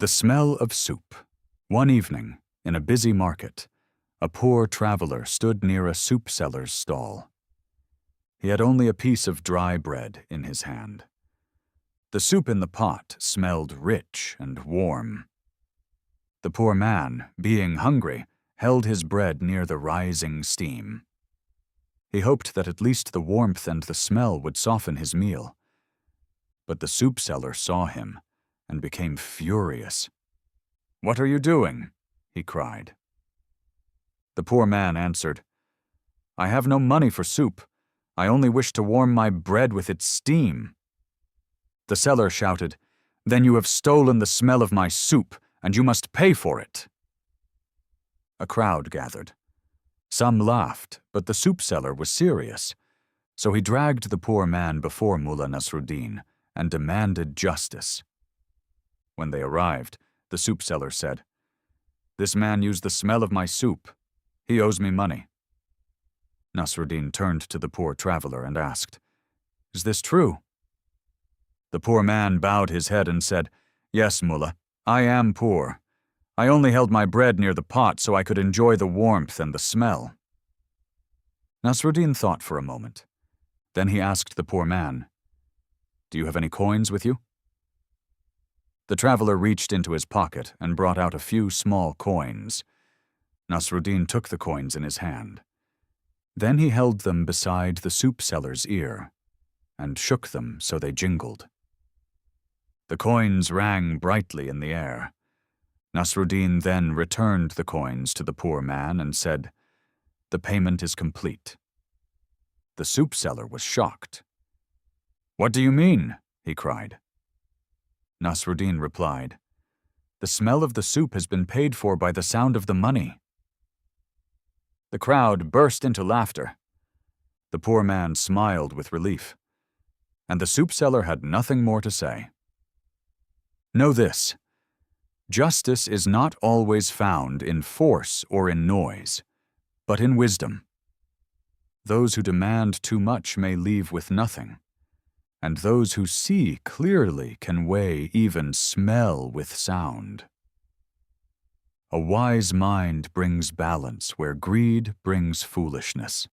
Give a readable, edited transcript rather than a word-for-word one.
The smell of soup. One evening, in a busy market, a poor traveler stood near a soup seller's stall. He had only a piece of dry bread in his hand. The soup in the pot smelled rich and warm. The poor man, being hungry, held his bread near the rising steam. He hoped that at least the warmth and the smell would soften his meal. But the soup seller saw him and became furious. "What are you doing?" he cried. The poor man answered, "I have no money for soup. I only wish to warm my bread with its steam." The seller shouted, "Then you have stolen the smell of my soup, and you must pay for it." A crowd gathered. Some laughed, but the soup seller was serious. So he dragged the poor man before Mullah Nasruddin and demanded justice. When they arrived, the soup seller said, "This man used the smell of my soup. He owes me money." Nasruddin turned to the poor traveler and asked, "Is this true?" The poor man bowed his head and said, "Yes, Mullah, I am poor. I only held my bread near the pot so I could enjoy the warmth and the smell." Nasruddin thought for a moment. Then he asked the poor man, "Do you have any coins with you?" The traveler reached into his pocket and brought out a few small coins. Nasruddin took the coins in his hand. Then he held them beside the soup seller's ear and shook them so they jingled. The coins rang brightly in the air. Nasruddin then returned the coins to the poor man and said, "The payment is complete." The soup seller was shocked. "What do you mean?" he cried. Nasruddin replied, "The smell of the soup has been paid for by the sound of the money." The crowd burst into laughter. The poor man smiled with relief, and the soup seller had nothing more to say. Know this: justice is not always found in force or in noise, but in wisdom. Those who demand too much may leave with nothing, and those who see clearly can weigh even smell with sound. A wise mind brings balance where greed brings foolishness.